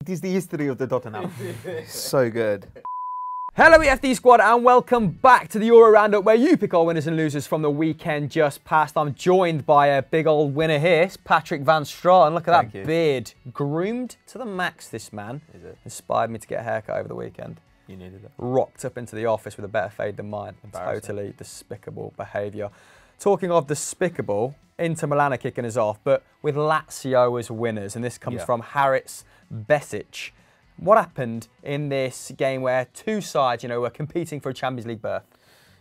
It is the history of the Tottenham. So good. Hello EFD squad and welcome back to the Euro Roundup where you pick our winners and losers from the weekend just past. I'm joined by a big old winner here, it's Patrick Van Straten. Look at that beard. Groomed to the max, this man. Is it? Inspired me to get a haircut over the weekend. You needed it. Rocked up into the office with a better fade than mine. Totally despicable behaviour. Talking of despicable, Inter Milan are kicking us off, but with Lazio as winners, and this comes from Haris Besic. What happened in this game where two sides, were competing for a Champions League berth?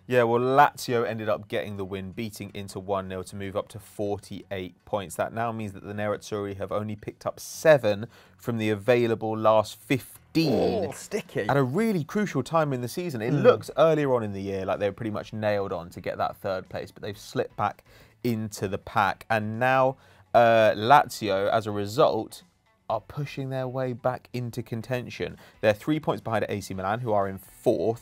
Yeah, well, Lazio ended up getting the win, beating Inter 1-0 to move up to 48 points. That now means that the Nerazzurri have only picked up 7 from the available last 15. Oh, sticky. At a really crucial time in the season. It looks earlier on in the year like they were pretty much nailed on to get that third place, but they've slipped back into the pack. And now Lazio, as a result, are pushing their way back into contention. They're 3 points behind AC Milan, who are in 4th,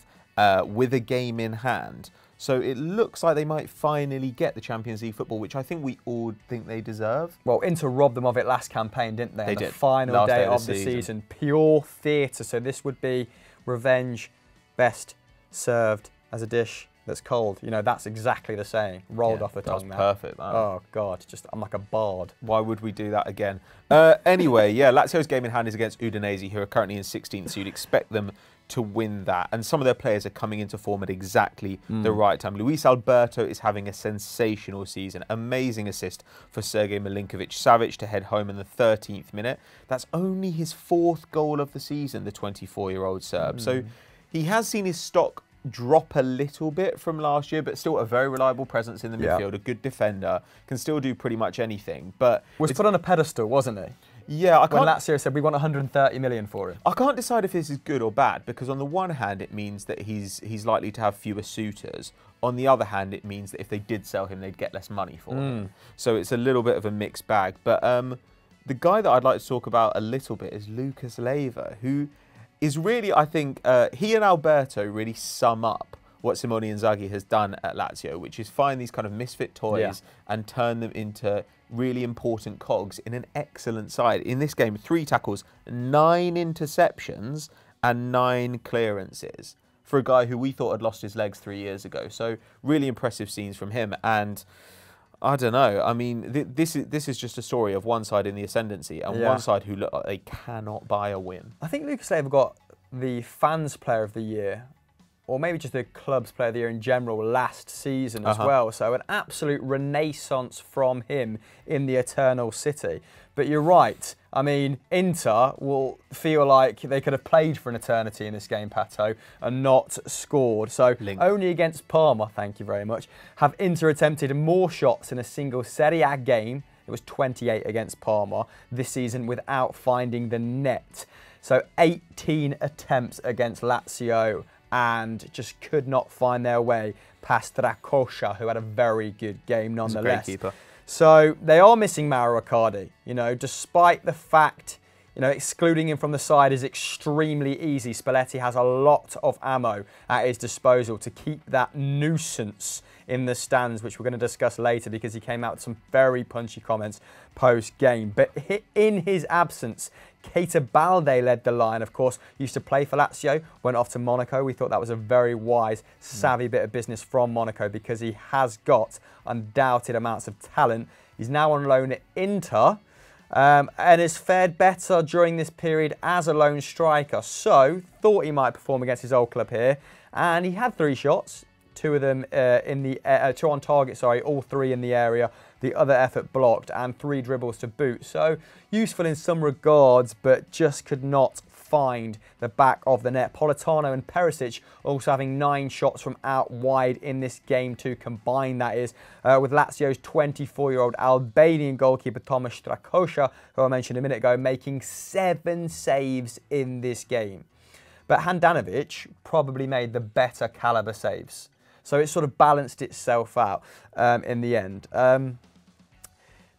with a game in hand. So it looks like they might finally get the Champions League football, which I think we all think they deserve. Well, Inter robbed them of it last campaign, didn't they? They did. The final Last day of the season. Pure theatre. So this would be revenge best served as a dish that's cold. That's exactly the saying. Rolled off the tongue now. Perfect. That. Oh, God. I'm like a bard. Why would we do that again? Anyway, Lazio's game in hand is against Udinese, who are currently in 16th, so you'd expect them to win that. And some of their players are coming into form at exactly the right time. Luis Alberto is having a sensational season. Amazing assist for Sergei Milinkovic-Savic to head home in the 13th minute. That's only his 4th goal of the season, the 24-year-old Serb. So he has seen his stock drop a little bit from last year, but still a very reliable presence in the midfield, a good defender, can still do pretty much anything. But was put on a pedestal, wasn't he? Yeah, when Lazio said we want 130 million for him. I can't decide if this is good or bad, because on the one hand it means that he's likely to have fewer suitors. On the other hand, it means that if they did sell him, they'd get less money for him. So it's a little bit of a mixed bag. But the guy that I'd like to talk about a little bit is Lucas Leiva, who is really, I think, he and Alberto really sum up what Simone Inzaghi has done at Lazio, which is find these kind of misfit toys and turn them into really important cogs in an excellent side. In this game, 3 tackles, 9 interceptions and 9 clearances for a guy who we thought had lost his legs 3 years ago. So really impressive scenes from him. And I don't know. I mean, this is just a story of one side in the ascendancy and one side who look like they cannot buy a win. I think Lucas Leiva got the fans' player of the year, or maybe just the club's player of the year in general last season as well. So an absolute renaissance from him in the Eternal City. But you're right. I mean, Inter will feel like they could have played for an eternity in this game, Pato, and not scored. So only against Parma, thank you very much, have Inter attempted more shots in a single Serie A game. It was 28 against Parma this season without finding the net. So 18 attempts against Lazio and just could not find their way past Rakosha, who had a very good game nonetheless. He's a great keeper. So they are missing Mauro Icardi, despite the fact, excluding him from the side is extremely easy. Spalletti has a lot of ammo at his disposal to keep that nuisance in the stands, which we're going to discuss later because he came out with some very punchy comments post-game. But in his absence, Keita Balde led the line, of course, used to play for Lazio, went off to Monaco. We thought that was a very wise, savvy bit of business from Monaco because he has got undoubted amounts of talent. He's now on loan at Inter and has fared better during this period as a lone striker. So, thought he might perform against his old club here. And he had 3 shots, 2 of them 2 on target, all 3 in the area. The other effort blocked and 3 dribbles to boot. So useful in some regards, but just could not find the back of the net. Politano and Perisic also having 9 shots from out wide in this game too, combined that is, with Lazio's 24-year-old Albanian goalkeeper Tomasz Strakosha, who I mentioned a minute ago, making 7 saves in this game. But Handanovic probably made the better caliber saves. So it sort of balanced itself out in the end.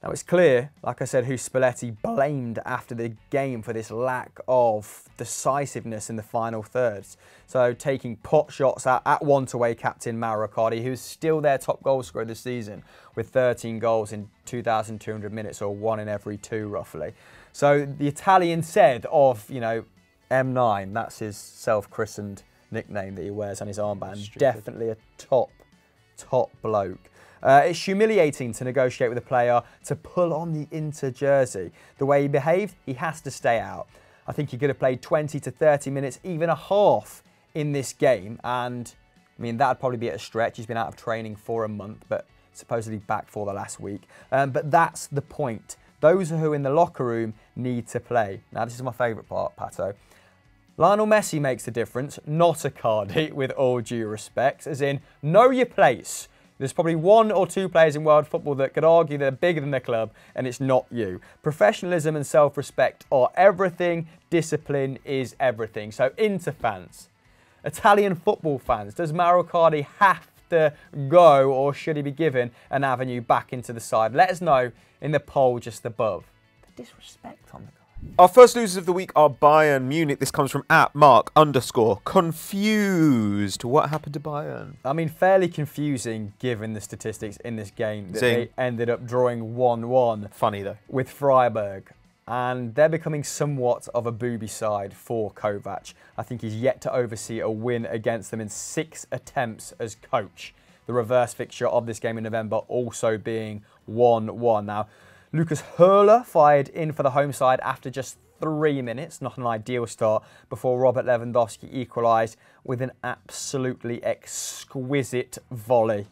Now it's clear, like I said, who Spalletti blamed after the game for this lack of decisiveness in the final thirds. So taking pot shots at one-to-way captain Mauro Icardi, who's still their top goal scorer this season with 13 goals in 2,200 minutes, or 1 in every 2 roughly. So the Italian said of, you know, M9, that's his self-christened nickname that he wears on his armband, definitely a top bloke. It's humiliating to negotiate with a player to pull on the Inter jersey. The way he behaved, he has to stay out. I think he could have played 20 to 30 minutes, even a half in this game. And I mean, that'd probably be at a stretch. He's been out of training for a month, but supposedly back for the last week. But that's the point. Those who are in the locker room need to play. Now, this is my favourite part, Pato. Lionel Messi makes the difference, not Icardi, with all due respect, as in, know your place. There's probably one or two players in world football that could argue they're bigger than their club, and it's not you. Professionalism and self-respect are everything. Discipline is everything. So, Inter fans, Italian football fans, does Mauro Icardi have to go, or should he be given an avenue back into the side? Let us know in the poll just above. The disrespect on the guy. Our first losers of the week are Bayern Munich. This comes from @Mark_confused. What happened to Bayern? I mean, fairly confusing given the statistics in this game that they ended up drawing 1-1. Funny though. With Freiburg. And they're becoming somewhat of a booby side for Kovac. I think he's yet to oversee a win against them in 6 attempts as coach. The reverse fixture of this game in November also being 1-1. Now, Lucas Höhler fired in for the home side after just 3 minutes. Not an ideal start before Robert Lewandowski equalised with an absolutely exquisite volley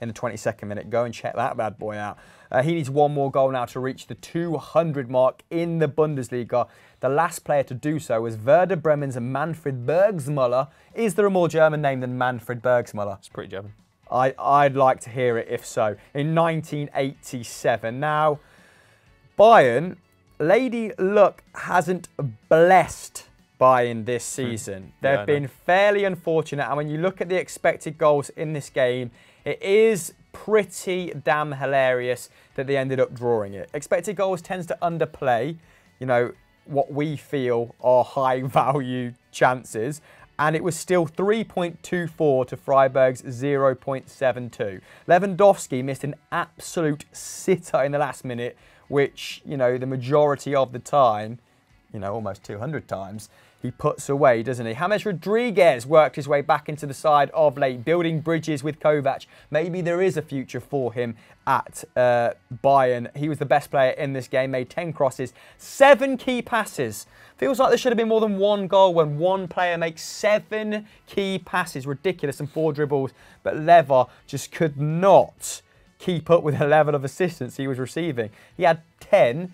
in the 22nd minute. Go and check that bad boy out. He needs one more goal now to reach the 200 mark in the Bundesliga. The last player to do so was Werder Bremen's Manfred Bergsmüller. Is there a more German name than Manfred Bergsmüller? It's pretty German. I'd like to hear it if so. In 1987. Now, Bayern, Lady Luck hasn't blessed Bayern this season. They've been fairly unfortunate, and when you look at the expected goals in this game, it is pretty damn hilarious that they ended up drawing it. Expected goals tends to underplay, you know, what we feel are high value chances, and it was still 3.24 to Freiburg's 0.72. Lewandowski missed an absolute sitter in the last minute, which, you know, the majority of the time, you know, almost 200 times, he puts away, doesn't he? James Rodriguez worked his way back into the side of late, building bridges with Kovac. Maybe there is a future for him at Bayern. He was the best player in this game, made 10 crosses, 7 key passes. Feels like there should have been more than one goal when one player makes 7 key passes. Ridiculous, and 4 dribbles. But Lever just could not keep up with the level of assistance he was receiving. He had 10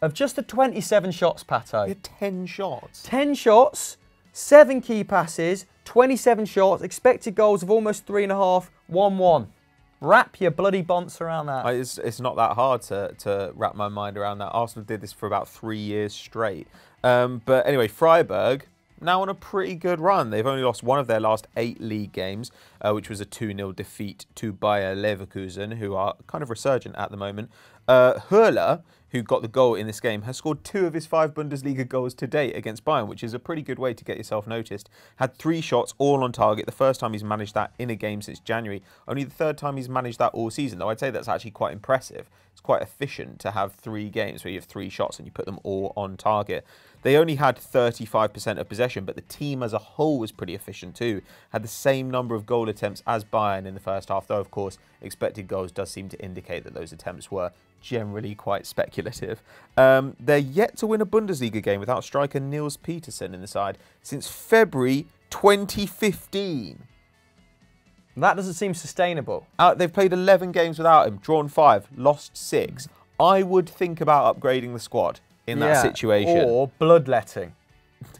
of just the 27 shots, Pato. He had 10 shots. 10 shots, 7 key passes, 27 shots, expected goals of almost 3.5, 1-1. Wrap your bloody bonts around that. It's not that hard to wrap my mind around that. Arsenal did this for about 3 years straight. But anyway, Freiburg, now on a pretty good run. They've only lost one of their last 8 league games, which was a 2-0 defeat to Bayer Leverkusen, who are kind of resurgent at the moment. Höhler, who got the goal in this game, has scored 2 of his 5 Bundesliga goals to date against Bayern, which is a pretty good way to get yourself noticed. Had 3 shots, all on target. The first time he's managed that in a game since January. Only the 3rd time he's managed that all season, though I'd say that's actually quite impressive. It's quite efficient to have 3 games where you have 3 shots and you put them all on target. They only had 35% of possession, but the team as a whole was pretty efficient too. Had the same number of goal attempts as Bayern in the first half, though of course expected goals does seem to indicate that those attempts were generally quite speculative. They're yet to win a Bundesliga game without striker Nils Petersen in the side since February 2015. That doesn't seem sustainable. They've played 11 games without him, drawn 5, lost 6. I would think about upgrading the squad in that situation. Or bloodletting.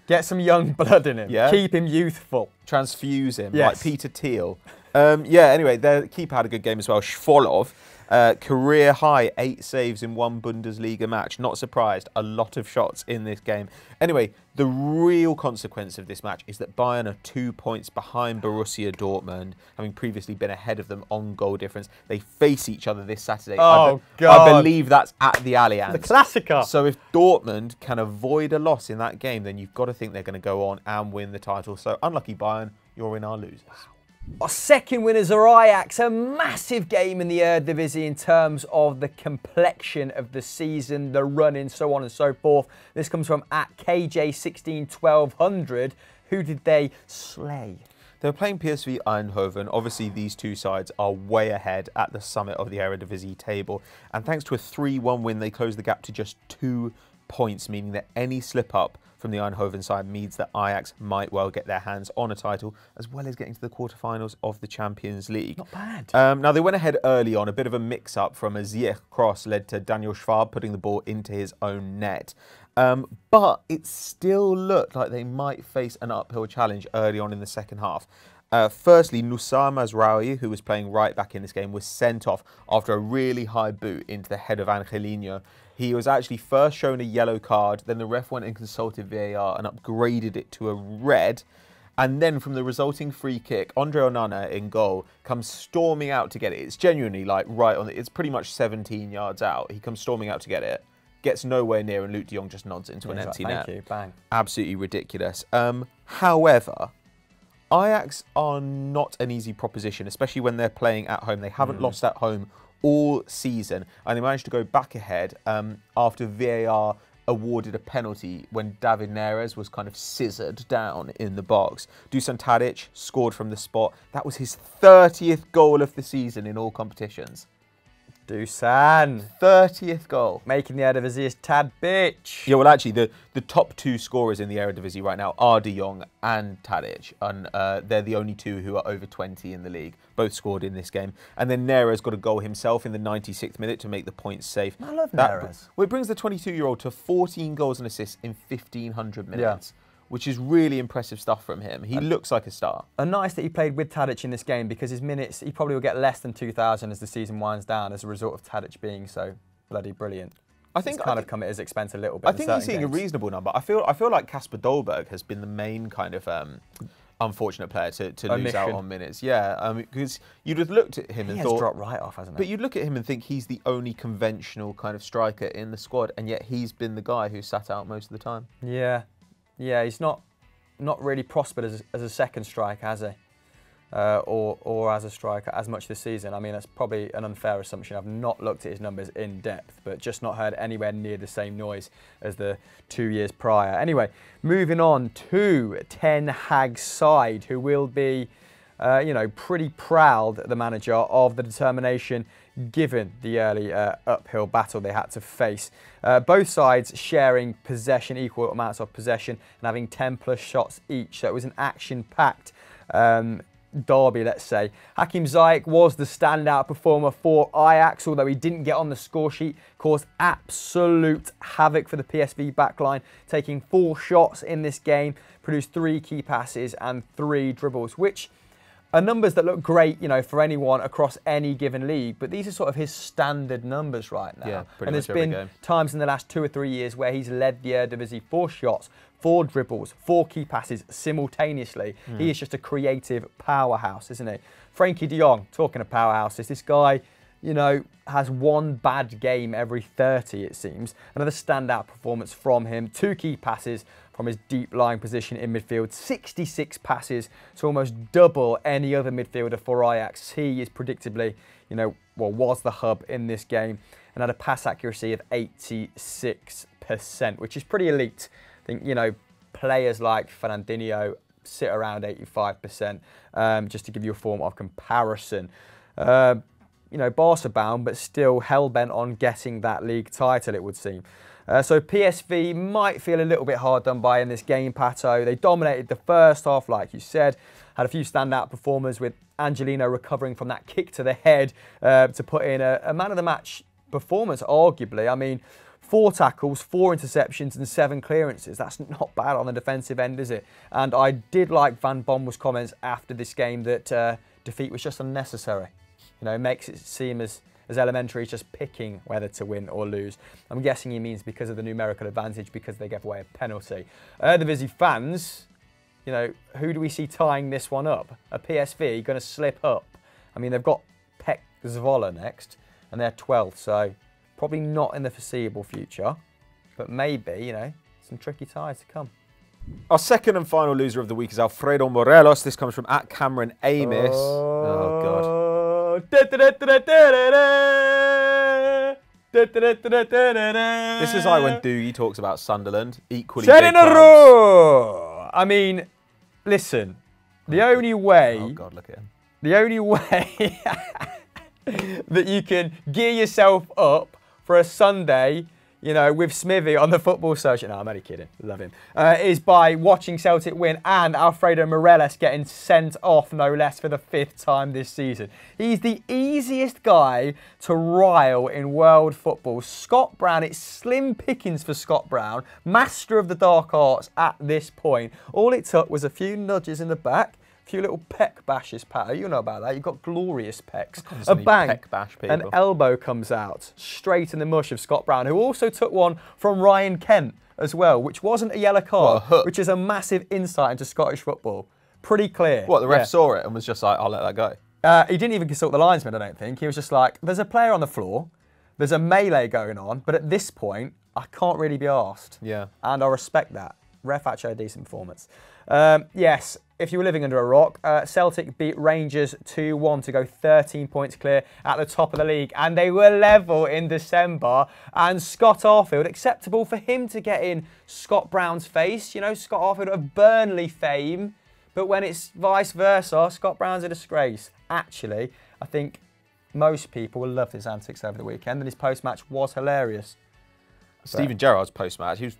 Get some young blood in him. Yeah. Keep him youthful. Transfuse him, yes. like Peter Thiel. Anyway, their keeper had a good game as well, Schwolov. Career high 8 saves in 1 Bundesliga match. Not surprised, a lot of shots in this game. Anyway, the real consequence of this match is that Bayern are 2 points behind Borussia Dortmund, having previously been ahead of them on goal difference. They face each other this Saturday. Oh, God. I believe that's at the Allianz. The Klassiker. So if Dortmund can avoid a loss in that game, then you've got to think they're going to go on and win the title. So unlucky Bayern, you're in our losers. Our second winners are Ajax, a massive game in the Eredivisie in terms of the complexion of the season, the run-in, so on and so forth. This comes from @KJ161200. Who did they slay? They were playing PSV Eindhoven. Obviously, these two sides are way ahead at the summit of the Eredivisie table. And thanks to a 3-1 win, they closed the gap to just 2 points, meaning that any slip-up from the Eindhoven side means that Ajax might well get their hands on a title, as well as getting to the quarterfinals of the Champions League. Not bad. Now, they went ahead early on. A bit of a mix-up from a Ziyech cross led to Daniel Schwab putting the ball into his own net. But it still looked like they might face an uphill challenge early on in the second half. Firstly, Nusar Mazraoui, who was playing right back in this game, was sent off after a really high boot into the head of Angelino. He was actually first shown a yellow card, then the ref went and consulted VAR and upgraded it to a red. And then from the resulting free kick, Andre Onana in goal comes storming out to get it. It's genuinely like right on it's pretty much 17 yards out. He comes storming out to get it, gets nowhere near, and Luke de Jong just nods into an empty net. Thank you, bang. Absolutely ridiculous. However, Ajax are not an easy proposition, especially when they're playing at home. They haven't lost at home all season, and they managed to go back ahead after VAR awarded a penalty when David Neres was kind of scissored down in the box. Dusan Tadic scored from the spot. That was his 30th goal of the season in all competitions. Dusan. 30th goal. Making the Eredivisie is Tad bitch. Yeah, well, actually, the top 2 scorers in the Eredivisie right now are De Jong and Tadic, and they're the only 2 who are over 20 in the league. Both scored in this game. And then Neres got a goal himself in the 96th minute to make the points safe. I love Neres. Well, it brings the 22-year-old to 14 goals and assists in 1,500 minutes. Yeah. Which is really impressive stuff from him. He looks like a star. And nice that he played with Tadic in this game, because his minutes, he probably will get less than 2,000 as the season winds down as a result of Tadic being so bloody brilliant. I think it's kind of come at his expense a little bit. I think he's seeing a reasonable number. I feel like Kasper Dolberg has been the main kind of unfortunate player to lose out on minutes. Yeah, because you'd have looked at him and thought... He has dropped right off, hasn't he? But you'd look at him and think he's the only conventional kind of striker in the squad, and yet he's been the guy who's sat out most of the time. Yeah, yeah, he's not really prospered as a second striker, has he? Or as a striker as much this season. I mean, that's probably an unfair assumption. I've not looked at his numbers in depth, but just not heard anywhere near the same noise as the 2 years prior. Anyway, moving on to Ten Hag's side, who will be, pretty proud, the manager, of the determination given the early uphill battle they had to face. Both sides sharing possession, equal amounts of possession, and having 10 plus shots each. So it was an action-packed derby, let's say. Hakim Ziyech was the standout performer for Ajax, although he didn't get on the score sheet, caused absolute havoc for the PSV backline, taking 4 shots in this game, produced 3 key passes and 3 dribbles, which are numbers that look great, for anyone across any given league, but these are sort of his standard numbers right now. Yeah, and there's been times in the last 2 or 3 years where he's led the Eredivisie 4 shots, 4 dribbles, 4 key passes simultaneously. He is just a creative powerhouse, isn't he? Frankie Dionne, talking of powerhouses, this guy, has 1 bad game every 30, it seems. Another standout performance from him, 2 key passes from his deep lying position in midfield, 66 passes, to almost double any other midfielder for Ajax. He is predictably, was the hub in this game and had a pass accuracy of 86%, which is pretty elite. I think, players like Fernandinho sit around 85%, just to give you a form of comparison. Barca bound, but still hell-bent on getting that league title, it would seem. So PSV might feel a little bit hard done by in this game, Pato. They dominated the first half, like you said, had a few standout performers, with Angelino recovering from that kick to the head to put in a man-of-the-match performance, arguably. I mean, 4 tackles, 4 interceptions and 7 clearances. That's not bad on the defensive end, is it? And I did like Van Bommel's comments after this game that defeat was just unnecessary. It makes it seem as elementary as just picking whether to win or lose. I'm guessing he means because of the numerical advantage, because they gave away a penalty. Eredivisie fans, who do we see tying this one up? A PSV going to slip up? I mean, they've got Pek Zwolle next, and they're 12th, so probably not in the foreseeable future, but maybe, some tricky ties to come. Our second and final loser of the week is Alfredo Morelos. This comes from @Cameron Amos. Oh, God. This is like when Doogie talks about Sunderland. Equally big in a clubs. row. I mean, listen. The only way... Oh, God, look at him. The only way that you can gear yourself up for a Sunday, you know, with Smithy on the football social. No, I'm only kidding. Love him. Is by watching Celtic win and Alfredo Morelos getting sent off, no less, for the 5th time this season. He's the easiest guy to rile in world football. Scott Brown, it's slim pickings for Scott Brown, master of the dark arts at this point. All it took was a few nudges in the back, a few little peck bashes, Pat. You know about that. You've got glorious pecks. A bang, peck bash people. an elbow comes out straight in the mush of Scott Brown, who also took one from Ryan Kent as well, which wasn't a yellow card, which is a massive insight into Scottish football. Pretty clear. What, the ref saw it and was just like, I'll let that go? He didn't even consult the linesman, I don't think. He was just like, there's a player on the floor, there's a melee going on, but at this point, I can't really be arsed. Yeah. And I respect that. Ref actually had a decent performance. Yes, if you were living under a rock, Celtic beat Rangers 2-1 to go 13 points clear at the top of the league. And they were level in December. And Scott Arfield, acceptable for him to get in Scott Brown's face. You know, Scott Arfield of Burnley fame. But when it's vice versa, Scott Brown's a disgrace. Actually, I think most people will love his antics over the weekend. And his post-match was hilarious. Steven Gerrard's post-match, he was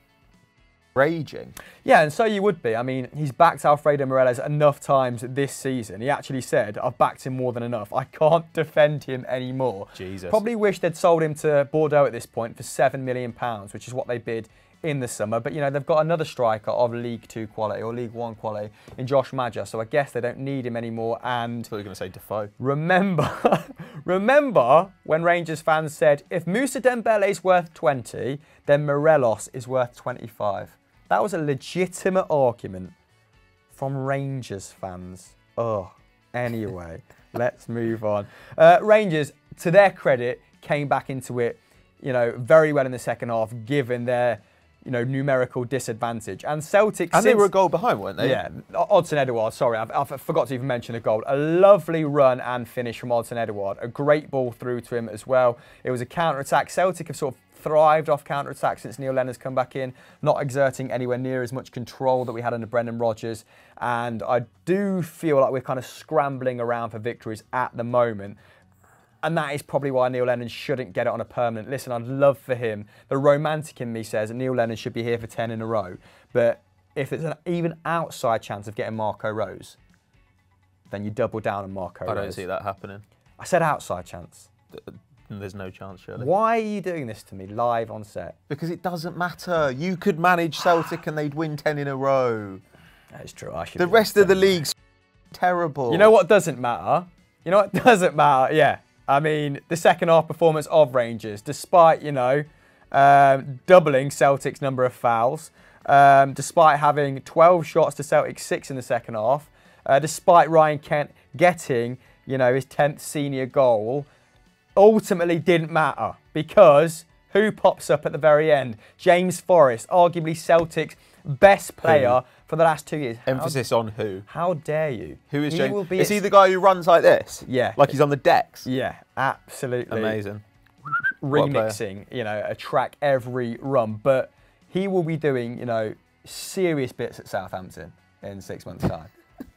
raging. Yeah, and so you would be. I mean, he's backed Alfredo Morelos enough times this season. He actually said, I've backed him more than enough. I can't defend him anymore. Jesus. Probably wish they'd sold him to Bordeaux at this point for £7 million, which is what they bid in the summer. But, you know, they've got another striker of League 2 quality or League 1 quality in Josh Maja. So I guess they don't need him anymore. And I thought you were going to say Defoe. Remember when Rangers fans said, if Moussa Dembele's worth 20, then Morelos is worth 25. That was a legitimate argument from Rangers fans. Oh, anyway, let's move on. Rangers, to their credit, came back into it, you know, very well in the second half, given their, you know, numerical disadvantage. And Celtic, and they were a goal behind, weren't they? Yeah, Odsonne Edouard. Sorry, I forgot to even mention the goal. A lovely run and finish from Odsonne Edouard. A great ball through to him as well. It was a counter-attack. Celtic have sort of thrived off counter-attack since Neil Lennon's come back in, not exerting anywhere near as much control that we had under Brendan Rodgers. And I do feel like we're kind of scrambling around for victories at the moment. And that is probably why Neil Lennon shouldn't get it on a permanent. Listen, I'd love for him. The romantic in me says that Neil Lennon should be here for 10 in a row. But if there's an even outside chance of getting Marco Rose, then you double down on Marco Rose. I don't see that happening. I said outside chance. There's no chance, surely. Why are you doing this to me live on set? Because it doesn't matter. You could manage Celtic and they'd win 10 in a row. That is true. I should. The rest of the league's terrible. You know what doesn't matter? You know what doesn't matter? Yeah. I mean, the second half performance of Rangers, despite, you know, doubling Celtic's number of fouls, despite having 12 shots to Celtic's 6 in the second half, despite Ryan Kent getting, you know, his 10th senior goal, ultimately didn't matter because who pops up at the very end? James Forrest, arguably Celtic's best player for the last 2 years. Emphasis on who? How dare you? Who is James? Is he the guy who runs like this? Yeah. Like he's on the decks? Yeah, absolutely. Amazing. Remixing, you know, a track every run. But he will be doing, you know, serious bits at Southampton in 6 months' time.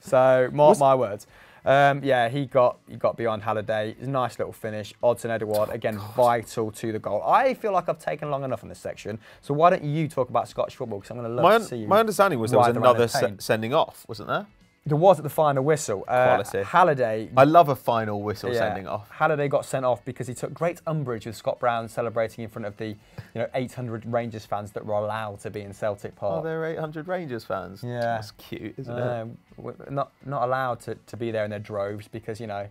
So, mark my words. Yeah, he got beyond Halliday. It was a nice little finish. Odsonne Edouard, again, vital to the goal. I feel like I've taken long enough in this section. So why don't you talk about Scottish football? Because I'm going to love to see you. My understanding was there was another sending off, wasn't there? There was at the final whistle. Quality. Halliday. I love a final whistle sending off. Halliday got sent off because he took great umbrage with Scott Brown celebrating in front of the 800 Rangers fans that were allowed to be in Celtic Park. Oh, there are 800 Rangers fans. Yeah. That's cute, isn't it? We're not allowed to be there in their droves because, you know,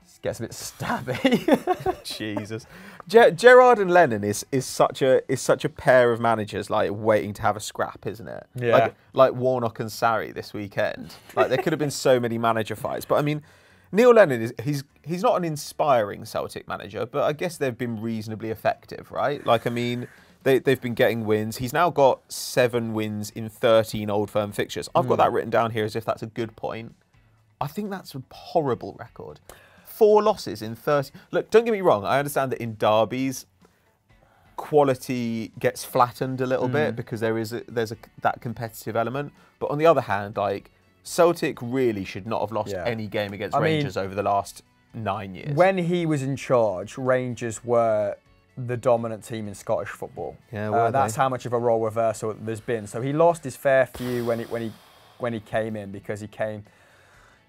it gets a bit stabby. Jesus. Gerrard and Lennon is such a pair of managers, like waiting to have a scrap, isn't it? Yeah. Like Warnock and Sarri this weekend. Like there could have been so many manager fights, but I mean, Neil Lennon he's not an inspiring Celtic manager, but I guess they've been reasonably effective, right? Like I mean, They've been getting wins. He's now got 7 wins in 13 Old Firm fixtures. I've got that written down here as if that's a good point. I think that's a horrible record. 4 losses in 30. Look, don't get me wrong. I understand that in derbies, quality gets flattened a little bit because there's that competitive element. But on the other hand, like Celtic really should not have lost any game against Rangers over the last 9 years. When he was in charge, Rangers were the dominant team in Scottish football. Yeah, that's how much of a role reversal there's been. So he lost his fair few when he came in, because he came,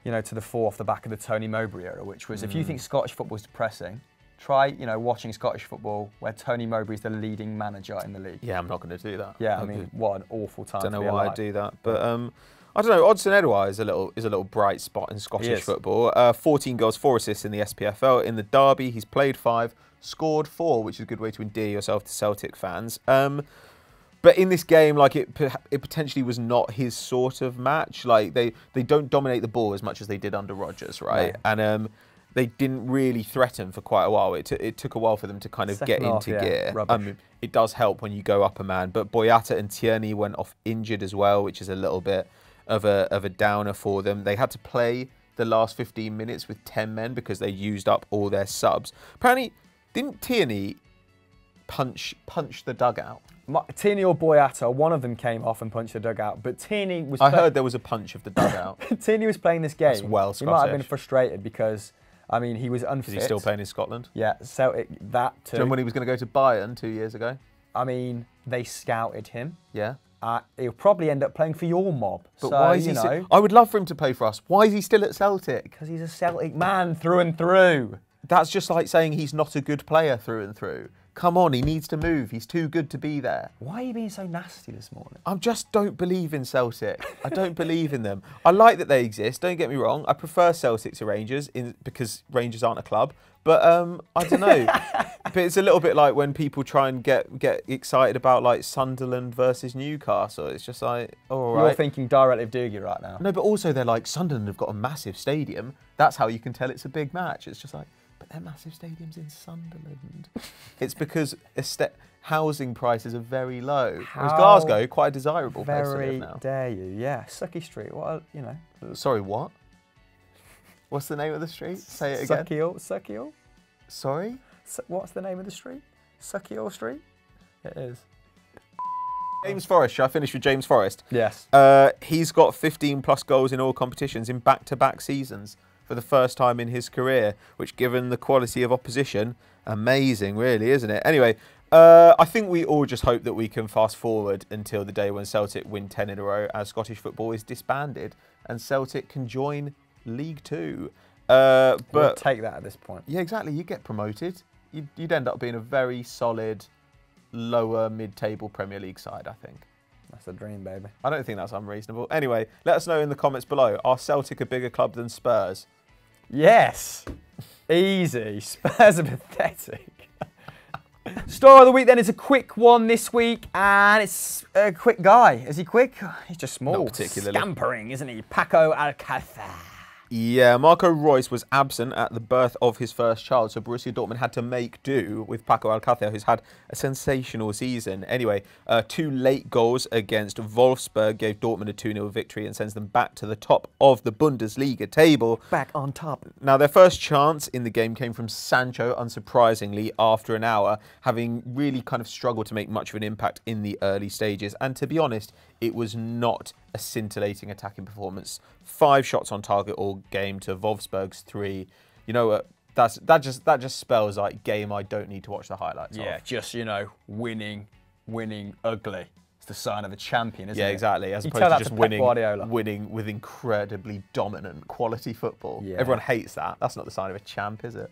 you know, to the fore off the back of the Tony Mowbray era, which was, if you think Scottish football is depressing, try, you know, watching Scottish football where Tony Mowbray is the leading manager in the league. Yeah, I'm not going to do that. Yeah, I mean, what an awful time. Don't know why I do that, but I don't know. Odsonne Edouard is a little bright spot in Scottish football. 14 goals, 4 assists in the SPFL. In the derby, he's played 5, scored 4, which is a good way to endear yourself to Celtic fans. But in this game, like it potentially was not his sort of match. Like they don't dominate the ball as much as they did under Rodgers, right? No. And they didn't really threaten for quite a while. It took a while for them to kind of get into gear. It does help when you go up a man. But Boyata and Tierney went off injured as well, which is a little bit of a downer for them. They had to play the last 15 minutes with 10 men because they used up all their subs. Apparently, didn't Tierney punch the dugout? Tierney or Boyata, one of them came off and punched the dugout, but Tierney was... I heard there was a punch of the dugout. Tierney was playing this game. That's well Scottish. He might have been frustrated because, I mean, he was unfit. Is he still playing in Scotland? Yeah, Celtic, that too. Do you remember when he was going to go to Bayern 2 years ago? I mean, they scouted him. Yeah. He'll probably end up playing for your mob. But so, why is he I would love for him to play for us. Why is he still at Celtic? Because he's a Celtic man through and through. That's just like saying he's not a good player through and through. Come on, he needs to move. He's too good to be there. Why are you being so nasty this morning? I just don't believe in Celtic. I don't believe in them. I like that they exist, don't get me wrong. I prefer Celtic to Rangers because Rangers aren't a club. But I don't know. But it's a little bit like when people try and get excited about like Sunderland versus Newcastle. It's just like, oh, all right. You're thinking directly of Doogie right now. No, but also they're like, Sunderland have got a massive stadium. That's how you can tell it's a big match. It's just like, but they're massive stadiums in Sunderland. It's because housing prices are very low. Whereas Glasgow, quite a desirable place to live now. Very dare you, yeah. Sucky Street, what, you know. Sorry, what? What's the name of the street? Say it again. Suckiall? Sorry? What's the name of the street? Suckiall Street? It is. James Forrest, shall I finish with James Forrest? Yes. He's got 15 plus goals in all competitions in back-to-back seasons for the first time in his career, which, given the quality of opposition, amazing really, isn't it? Anyway, I think we all just hope that we can fast forward until the day when Celtic win 10 in a row as Scottish football is disbanded and Celtic can join League Two. We'll take that at this point. Yeah, exactly. You get promoted. You'd end up being a very solid, lower mid-table Premier League side, I think. That's a dream, baby. I don't think that's unreasonable. Anyway, let us know in the comments below. Are Celtic a bigger club than Spurs? Yes. Easy. Spurs are pathetic. Star of the week then is a quick one this week, and it's a quick guy. Is he quick? He's just small. Not particularly. Scampering, isn't he? Paco Alcácer. Yeah, Marco Reus was absent at the birth of his first child, so Borussia Dortmund had to make do with Paco Alcácer, who's had a sensational season. Anyway, 2 late goals against Wolfsburg gave Dortmund a 2-0 victory and sends them back to the top of the Bundesliga table. Back on top. Now, their first chance in the game came from Sancho, unsurprisingly, after an hour, having really kind of struggled to make much of an impact in the early stages. And to be honest, it was not a scintillating attacking performance. 5 shots on target all game to Wolfsburg's 3. You know what? That just spells like game I don't need to watch the highlights of. Yeah, just, you know, winning ugly. It's the sign of a champion, isn't it? Yeah, exactly. As opposed to just winning with incredibly dominant quality football. Yeah. Everyone hates that. That's not the sign of a champ, is it?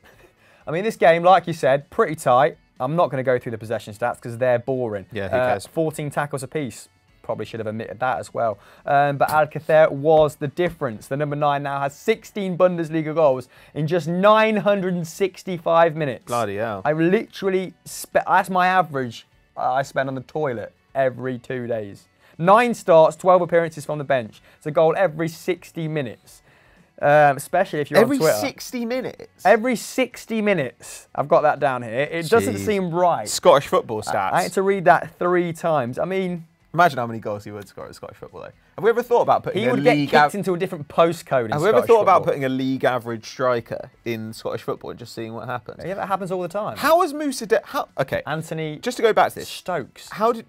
I mean, this game, like you said, pretty tight. I'm not going to go through the possession stats because they're boring. Yeah, who cares? 14 tackles apiece. Probably should have admitted that as well. But Alcácer was the difference. The number 9 now has 16 Bundesliga goals in just 965 minutes. Bloody hell. I literally, that's my average I spend on the toilet every 2 days. 9 starts, 12 appearances from the bench. It's a goal every 60 minutes. Especially if you're every on Twitter. 60 minutes. Every 60 minutes. I've got that down here. It doesn't seem right. Scottish football stats. I had to read that 3 times. I mean... Imagine how many goals he would score at Scottish football, though. Have we ever thought about putting he would get kicked into a different postcode in Have Scottish we ever thought about football? putting a league average striker in Scottish football and just seeing what happens? Yeah, that happens all the time. How has Moussa... Okay. Anthony... Just to go back to this. Stokes. How did...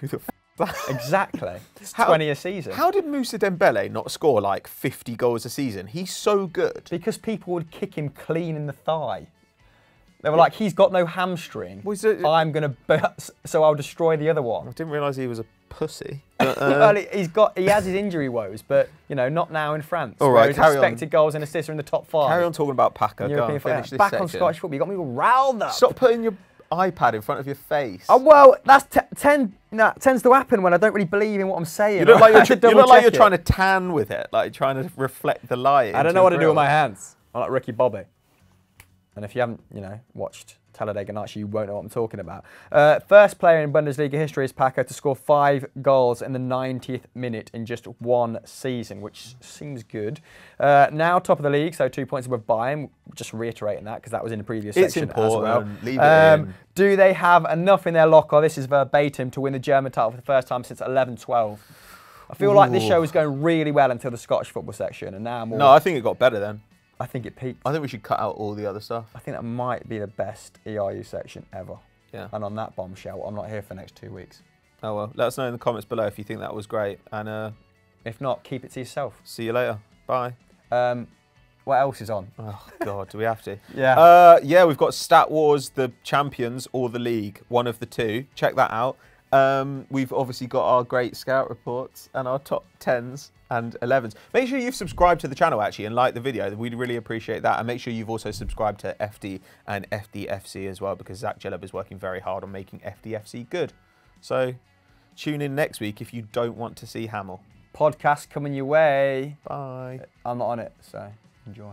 Who the f*** that? Exactly. It's 20 a season. How did Moussa Dembele not score like 50 goals a season? He's so good. Because people would kick him clean in the thigh. They were like, he's got no hamstring. I'm going to... So I'll destroy the other one. I didn't realise he was a pussy. Well, he has his injury woes, but, you know, not now in France. All right, his expected goals and assists are in the top 5. Carry on talking about Packer. Go on, finish this Back section. on Scottish football. You got me all riled up. Stop putting your iPad in front of your face. Oh, well, that's tends to happen when I don't really believe in what I'm saying. You look like you're trying to tan with it, like trying to reflect the light. I don't know what to do with my hands. I'm like Ricky Bobby. And if you haven't, you know, watched Talladega Nights, you won't know what I'm talking about. First player in Bundesliga history is Packer to score 5 goals in the 90th minute in just 1 season, which seems good. Now top of the league, so 2 points above Bayern. Just reiterating that because that was in the previous section as well. Leave it in. Do they have enough in their locker? This is verbatim to win the German title for the first time since 11-12. I feel like this show was going really well until the Scottish football section, and now No, I think it got better then. I think it peaked. I think we should cut out all the other stuff. I think that might be the best ERU section ever. Yeah. And on that bombshell, I'm not here for the next 2 weeks. Oh well, let us know in the comments below if you think that was great. And if not, keep it to yourself. See you later. Bye. What else is on? Oh God, do we have to? Yeah. Yeah, we've got Stat Wars, the Champions or the League, one of the two. Check that out. We've obviously got our great scout reports and our top 10s and 11s. Make sure you've subscribed to the channel actually and like the video. We'd really appreciate that. And make sure you've also subscribed to FD and FDFC as well, because Zach Jelleb is working very hard on making FDFC good. So tune in next week if you don't want to see Hamill. Podcast coming your way. Bye. I'm not on it, so enjoy.